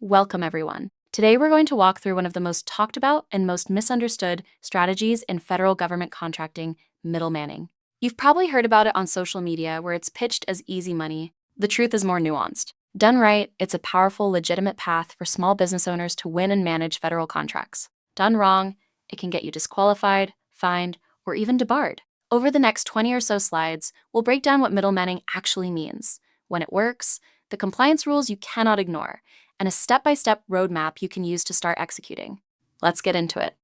Welcome, everyone. Today, we're going to walk through one of the most talked about and most misunderstood strategies in federal government contracting: middlemanning. You've probably heard about it on social media where it's pitched as easy money. The truth is more nuanced. Done right, it's a powerful, legitimate path for small business owners to win and manage federal contracts. Done wrong, it can get you disqualified, fined, or even debarred. Over the next 20 or so slides, we'll break down what middlemanning actually means, when it works, the compliance rules you cannot ignore, and a step-by-step roadmap you can use to start executing. Let's get into it.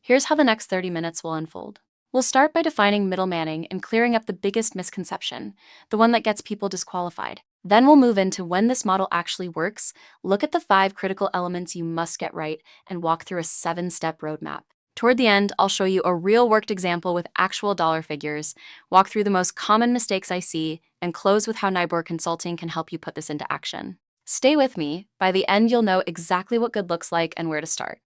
Here's how the next 30 minutes will unfold. We'll start by defining middlemanning and clearing up the biggest misconception, the one that gets people disqualified. Then we'll move into when this model actually works, look at the 5 critical elements you must get right, and walk through a 7-step roadmap. Toward the end, I'll show you a real worked example with actual dollar figures, walk through the most common mistakes I see, and close with how Neybor Consulting can help you put this into action. Stay with me. By the end, you'll know exactly what good looks like and where to start.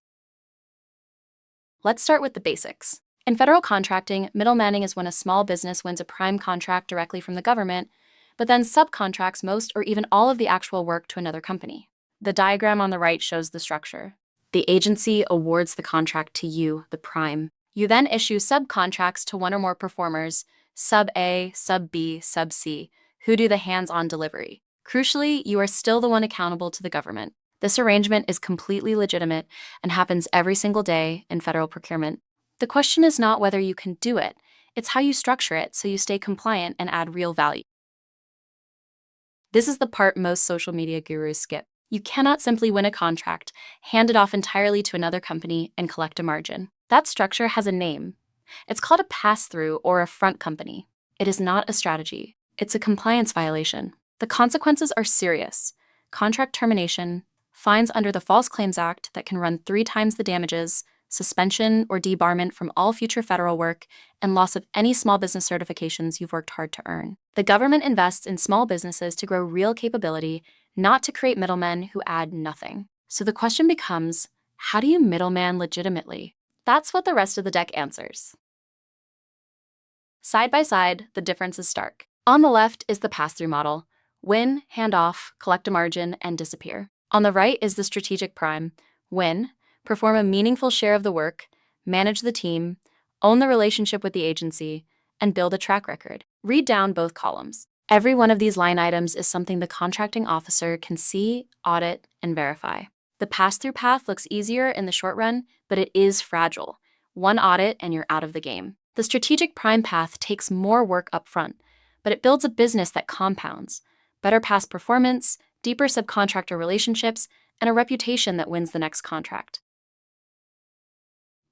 Let's start with the basics. In federal contracting, middlemanning is when a small business wins a prime contract directly from the government, but then subcontracts most or even all of the actual work to another company. The diagram on the right shows the structure. The agency awards the contract to you, the prime. You then issue subcontracts to one or more performers, sub A, sub B, sub C, who do the hands-on delivery. Crucially, you are still the one accountable to the government. This arrangement is completely legitimate and happens every single day in federal procurement. The question is not whether you can do it, it's how you structure it so you stay compliant and add real value. This is the part most social media gurus skip. You cannot simply win a contract, hand it off entirely to another company, and collect a margin. That structure has a name. It's called a pass-through or a front company. It is not a strategy. It's a compliance violation. The consequences are serious: contract termination, fines under the False Claims Act that can run 3 times the damages, suspension or debarment from all future federal work, and loss of any small business certifications you've worked hard to earn. The government invests in small businesses to grow real capability, not to create middlemen who add nothing. So the question becomes, how do you middleman legitimately? That's what the rest of the deck answers. Side by side, the difference is stark. On the left is the pass-through model: win, hand off, collect a margin, and disappear. On the right is the strategic prime: win, perform a meaningful share of the work, manage the team, own the relationship with the agency, and build a track record. Read down both columns. Every one of these line items is something the contracting officer can see, audit, and verify. The pass-through path looks easier in the short run, but it is fragile. One audit and you're out of the game. The strategic prime path takes more work up front, but it builds a business that compounds: better past performance, deeper subcontractor relationships, and a reputation that wins the next contract.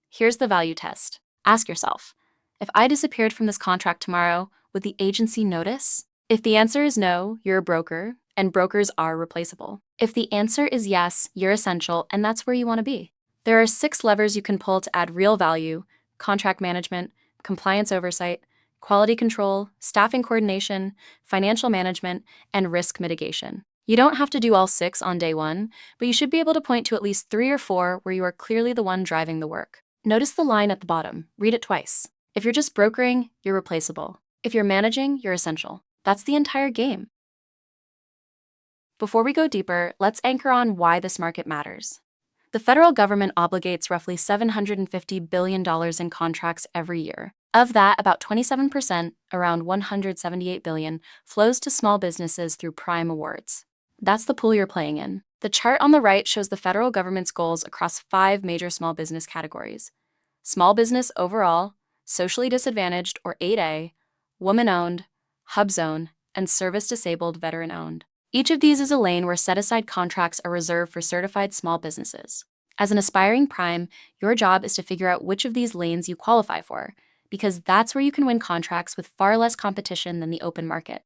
Here's the value test. Ask yourself, if I disappeared from this contract tomorrow, would the agency notice? If the answer is no, you're a broker, and brokers are replaceable. If the answer is yes, you're essential, and that's where you want to be. There are 6 levers you can pull to add real value: contract management, compliance oversight, quality control, staffing coordination, financial management, and risk mitigation. You don't have to do all 6 on day 1, but you should be able to point to at least 3 or 4 where you are clearly the one driving the work. Notice the line at the bottom. Read it twice. If you're just brokering, you're replaceable. If you're managing, you're essential. That's the entire game. Before we go deeper, let's anchor on why this market matters. The federal government obligates roughly $750 billion in contracts every year. Of that, about 27%, around $178 billion, flows to small businesses through prime awards. That's the pool you're playing in. The chart on the right shows the federal government's goals across 5 major small business categories: small business overall, socially disadvantaged or 8A, woman-owned, hub zone, and service-disabled veteran-owned. Each of these is a lane where set-aside contracts are reserved for certified small businesses. As an aspiring prime, your job is to figure out which of these lanes you qualify for, because that's where you can win contracts with far less competition than the open market.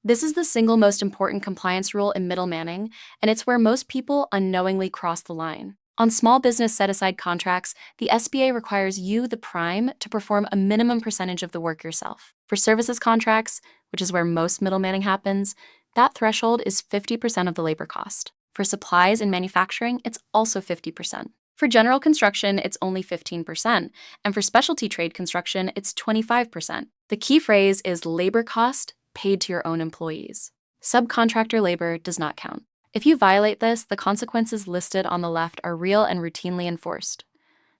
This is the single most important compliance rule in middlemanning, and it's where most people unknowingly cross the line. On small business set-aside contracts, the SBA requires you, the prime, to perform a minimum percentage of the work yourself. For services contracts, which is where most middlemanning happens, that threshold is 50% of the labor cost. For supplies and manufacturing, it's also 50%. For general construction, it's only 15%, and for specialty trade construction, it's 25%. The key phrase is labor cost paid to your own employees. Subcontractor labor does not count. If you violate this, the consequences listed on the left are real and routinely enforced.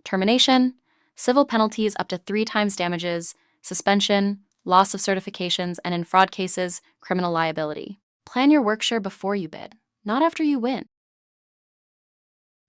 Termination, civil penalties up to 3 times damages, suspension, loss of certifications, and in fraud cases, criminal liability. Plan your workshare before you bid, not after you win.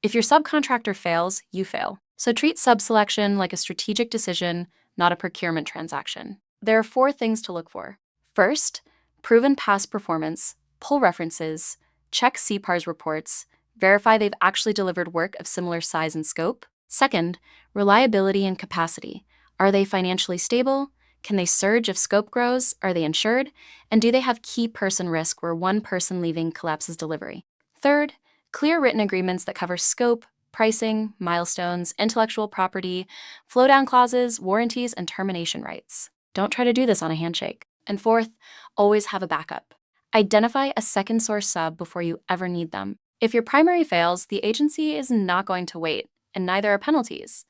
If your subcontractor fails, you fail. So treat sub-selection like a strategic decision, not a procurement transaction. There are 4 things to look for. First, proven past performance, pull references, check CPAR's reports, verify they've actually delivered work of similar size and scope. Second, reliability and capacity. Are they financially stable? Can they surge if scope grows? Are they insured? And do they have key person risk where one person leaving collapses delivery? Third, clear written agreements that cover scope, pricing, milestones, intellectual property, flow-down clauses, warranties, and termination rights. Don't try to do this on a handshake. And fourth, always have a backup. Identify a second source sub before you ever need them. If your primary fails, the agency is not going to wait, and neither are penalties.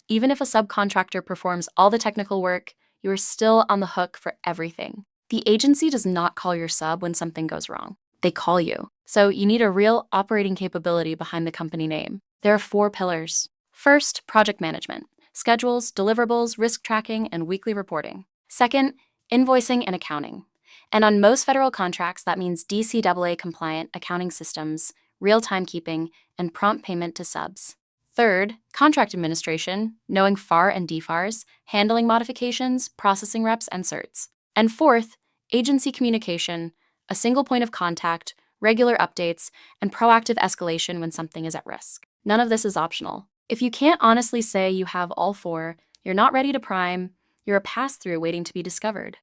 Even if a subcontractor performs all the technical work, you are still on the hook for everything. The agency does not call your sub when something goes wrong. They call you. So you need a real operating capability behind the company name. There are 4 pillars. First, project management. Schedules, deliverables, risk tracking, and weekly reporting. Second, invoicing and accounting. And on most federal contracts, that means DCAA compliant accounting systems, real-time keeping, and prompt payment to subs. Third, contract administration, knowing FAR and DFARs, handling modifications, processing reps, and certs. And fourth, agency communication, a single point of contact, regular updates, and proactive escalation when something is at risk. None of this is optional. If you can't honestly say you have all 4, you're not ready to prime, you're a pass-through waiting to be discovered.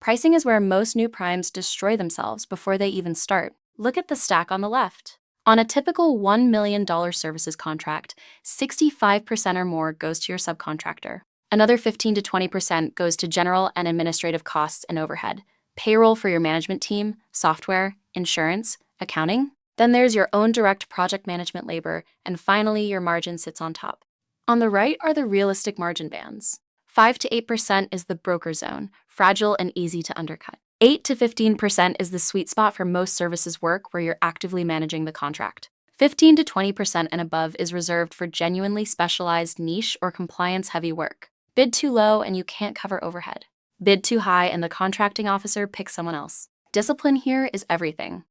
Pricing is where most new primes destroy themselves before they even start. Look at the stack on the left. On a typical $1 million services contract, 65% or more goes to your subcontractor. Another 15 to 20% goes to general and administrative costs and overhead, payroll for your management team, software, insurance, accounting. Then there's your own direct project management labor, and finally your margin sits on top. On the right are the realistic margin bands. 5 to 8% is the broker zone, fragile and easy to undercut. 8 to 15% is the sweet spot for most services work where you're actively managing the contract. 15 to 20% and above is reserved for genuinely specialized niche or compliance-heavy work. Bid too low and you can't cover overhead. Bid too high and the contracting officer picks someone else. Discipline here is everything.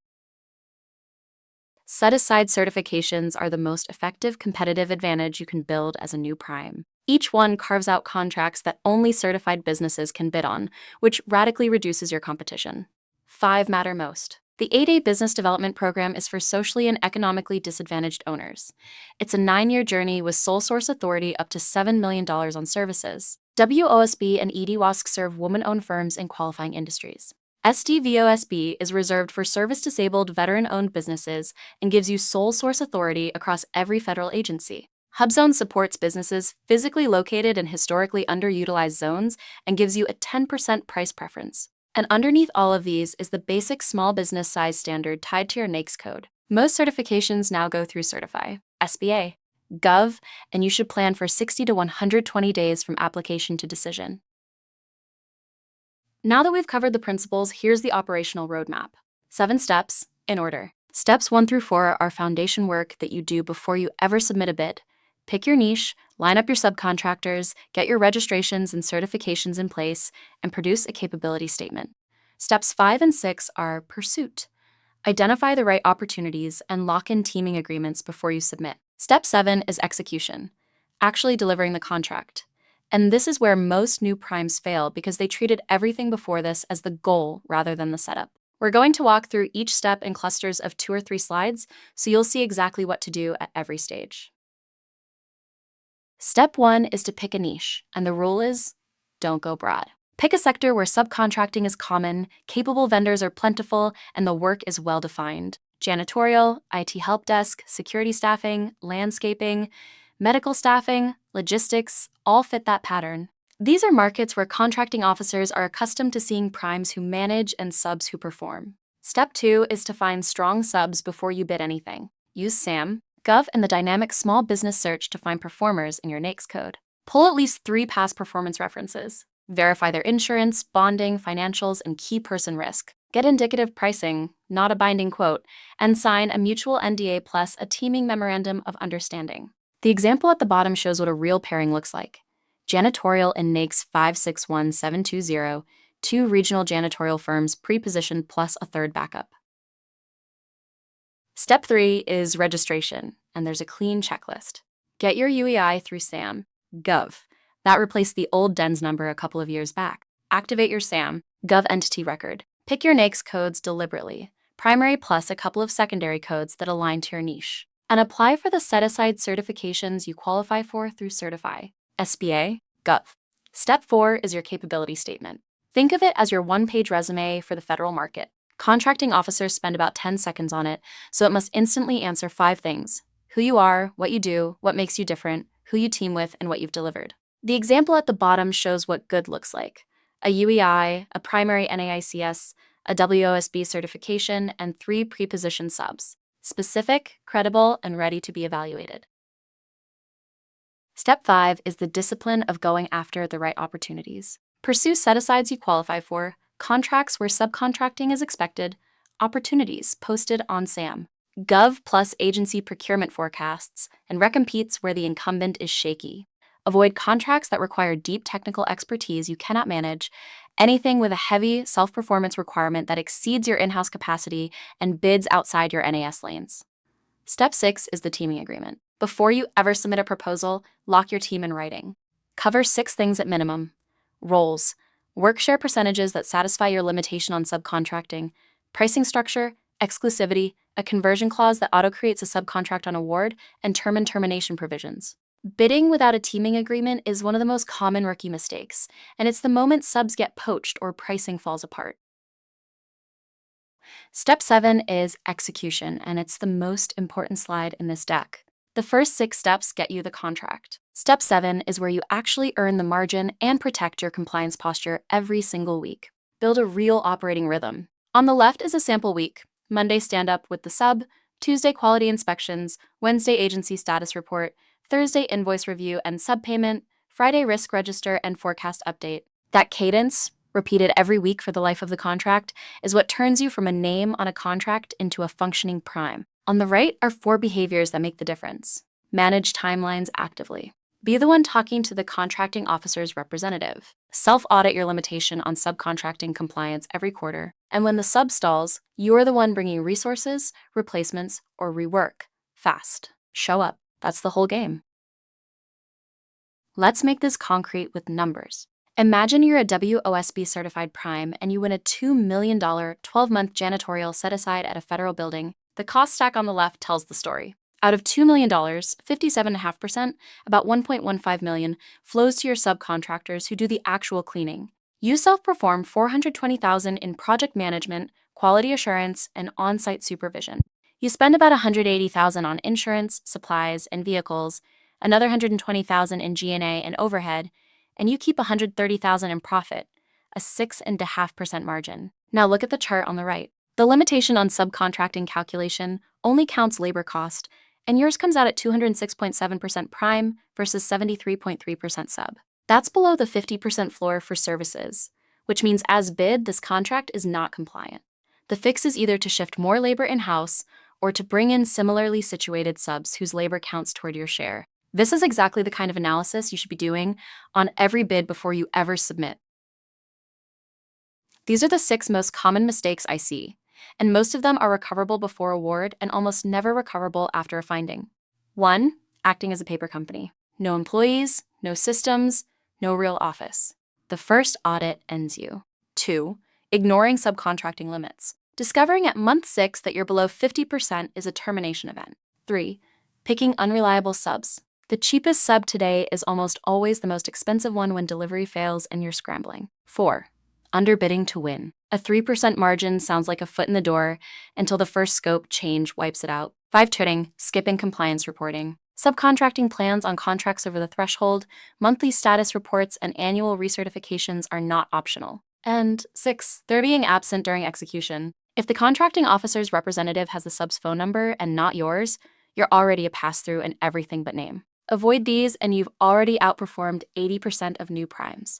Set-aside certifications are the most effective competitive advantage you can build as a new prime. Each one carves out contracts that only certified businesses can bid on, which radically reduces your competition. 5 matter most. The 8A Business Development Program is for socially and economically disadvantaged owners. It's a 9-year journey with sole source authority up to $7 million on services. WOSB and EDWOSC serve woman-owned firms in qualifying industries. SDVOSB is reserved for service-disabled veteran-owned businesses and gives you sole source authority across every federal agency. HubZone supports businesses physically located in historically underutilized zones and gives you a 10% price preference. And underneath all of these is the basic small business size standard tied to your NAICS code. Most certifications now go through Certify, SBA, Gov, and you should plan for 60 to 120 days from application to decision. Now that we've covered the principles, here's the operational roadmap. 7 steps, in order. Steps 1 through 4 are foundation work that you do before you ever submit a bid. Pick your niche, line up your subcontractors, get your registrations and certifications in place, and produce a capability statement. Steps 5 and 6 are pursuit. Identify the right opportunities and lock in teaming agreements before you submit. Step 7 is execution, actually delivering the contract. And this is where most new primes fail because they treated everything before this as the goal rather than the setup. We're going to walk through each step in clusters of 2 or 3 slides, so you'll see exactly what to do at every stage. Step 1 is to pick a niche, and the rule is, don't go broad. Pick a sector where subcontracting is common, capable vendors are plentiful, and the work is well-defined. Janitorial, IT help desk, security staffing, landscaping, medical staffing, logistics, all fit that pattern. These are markets where contracting officers are accustomed to seeing primes who manage and subs who perform. Step 2 is to find strong subs before you bid anything. Use SAM, Gov, and the dynamic small business search to find performers in your NAICS code. Pull at least 3 past performance references. Verify their insurance, bonding, financials, and key person risk. Get indicative pricing, not a binding quote, and sign a mutual NDA plus a teaming memorandum of understanding. The example at the bottom shows what a real pairing looks like. Janitorial and NAICS 561720, two regional janitorial firms pre-positioned plus a third backup. Step 3 is registration, and there's a clean checklist. Get your UEI through SAM, Gov. That replaced the old DENS number a couple of years back. Activate your SAM, Gov entity record. Pick your NAICS codes deliberately, primary plus a couple of secondary codes that align to your niche. And apply for the set-aside certifications you qualify for through Certify, SBA, Gov. Step 4 is your capability statement. Think of it as your one-page resume for the federal market. Contracting officers spend about 10 seconds on it, so it must instantly answer 5 things: who you are, what you do, what makes you different, who you team with, and what you've delivered. The example at the bottom shows what good looks like: a UEI, a primary NAICS, a WOSB certification, and 3 pre-positioned subs: specific, credible, and ready to be evaluated. Step 5 is the discipline of going after the right opportunities. Pursue set-asides you qualify for, contracts where subcontracting is expected, opportunities posted on SAM, Gov plus agency procurement forecasts, and recompetes where the incumbent is shaky. Avoid contracts that require deep technical expertise you cannot manage, anything with a heavy self-performance requirement that exceeds your in-house capacity and bids outside your NAS lanes. Step 6 is the teaming agreement. Before you ever submit a proposal, lock your team in writing. Cover 6 things at minimum: roles, work share percentages that satisfy your limitation on subcontracting, pricing structure, exclusivity, a conversion clause that auto-creates a subcontract on award, and term and termination provisions. Bidding without a teaming agreement is one of the most common rookie mistakes, and it's the moment subs get poached or pricing falls apart. Step 7 is execution, and it's the most important slide in this deck. The first 6 steps get you the contract. Step 7 is where you actually earn the margin and protect your compliance posture every single week. Build a real operating rhythm. On the left is a sample week: Monday stand-up with the sub, Tuesday quality inspections, Wednesday agency status report, Thursday invoice review and subpayment, Friday risk register and forecast update. That cadence, repeated every week for the life of the contract, is what turns you from a name on a contract into a functioning prime. On the right are 4 behaviors that make the difference. Manage timelines actively. Be the one talking to the contracting officer's representative. Self-audit your limitation on subcontracting compliance every quarter. And when the sub stalls, you're the one bringing resources, replacements, or rework fast. Show up. That's the whole game. Let's make this concrete with numbers. Imagine you're a WOSB certified prime and you win a $2 million 12-month janitorial set aside at a federal building. The cost stack on the left tells the story. Out of $2 million, 57.5%, about $1.15 million, flows to your subcontractors who do the actual cleaning. You self-perform $420,000 in project management, quality assurance, and on-site supervision. You spend about $180,000 on insurance, supplies, and vehicles, another $120,000 in G&A and overhead, and you keep $130,000 in profit, a 6.5% margin. Now look at the chart on the right. The limitation on subcontracting calculation only counts labor cost, and yours comes out at 206.7% prime versus 73.3% sub. That's below the 50% floor for services, which means as bid, this contract is not compliant. The fix is either to shift more labor in-house or to bring in similarly situated subs whose labor counts toward your share. This is exactly the kind of analysis you should be doing on every bid before you ever submit. These are the 6 most common mistakes I see, and most of them are recoverable before award and almost never recoverable after a finding. 1. Acting as a paper company. No employees, no systems, no real office. The first audit ends you. 2. Ignoring subcontracting limits. Discovering at month 6 that you're below 50% is a termination event. 3. Picking unreliable subs. The cheapest sub today is almost always the most expensive one when delivery fails and you're scrambling. 4. Underbidding to win. A 3% margin sounds like a foot in the door until the first scope change wipes it out. 5. Trading, skipping compliance reporting. Subcontracting plans on contracts over the threshold, monthly status reports, and annual recertifications are not optional. And 6. They're being absent during execution. If the contracting officer's representative has the sub's phone number and not yours, you're already a pass-through in everything but name. Avoid these and you've already outperformed 80% of new primes.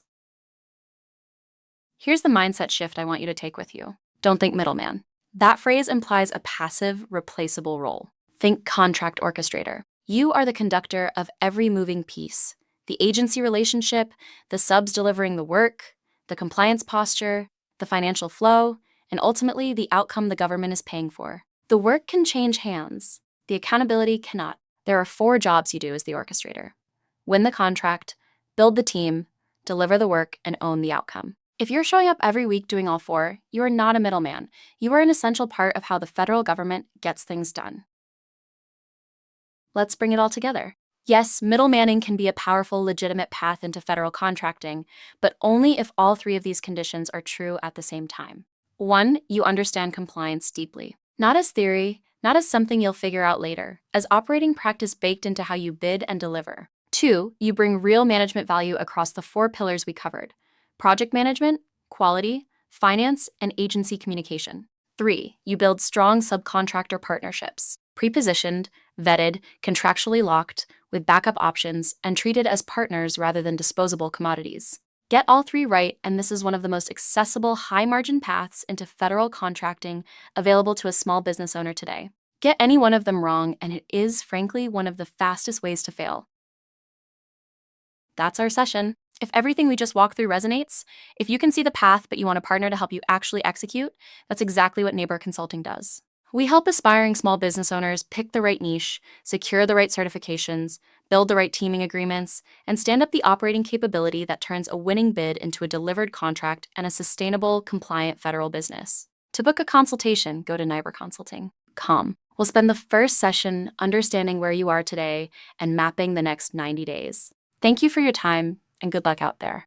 Here's the mindset shift I want you to take with you. Don't think middleman. That phrase implies a passive, replaceable role. Think contract orchestrator. You are the conductor of every moving piece: the agency relationship, the subs delivering the work, the compliance posture, the financial flow, and ultimately the outcome the government is paying for. The work can change hands. The accountability cannot. There are 4 jobs you do as the orchestrator: win the contract, build the team, deliver the work, and own the outcome. If you're showing up every week doing all 4, you are not a middleman. You are an essential part of how the federal government gets things done. Let's bring it all together. Yes, middlemaning can be a powerful, legitimate path into federal contracting, but only if all 3 of these conditions are true at the same time. 1, you understand compliance deeply. Not as theory, not as something you'll figure out later, as operating practice baked into how you bid and deliver. 2, you bring real management value across the 4 pillars we covered: project management, quality, finance, and agency communication. 3, you build strong subcontractor partnerships, pre-positioned, vetted, contractually locked, with backup options, and treated as partners rather than disposable commodities. Get all 3 right, and this is one of the most accessible, high-margin paths into federal contracting available to a small business owner today. Get any one of them wrong, and it is, frankly, one of the fastest ways to fail. That's our session. If everything we just walked through resonates, if you can see the path but you want a partner to help you actually execute, that's exactly what Neybor Consulting does. We help aspiring small business owners pick the right niche, secure the right certifications, build the right teaming agreements, and stand up the operating capability that turns a winning bid into a delivered contract and a sustainable, compliant federal business. To book a consultation, go to nyborconsulting.com. We'll spend the first session understanding where you are today and mapping the next 90 days. Thank you for your time, and good luck out there.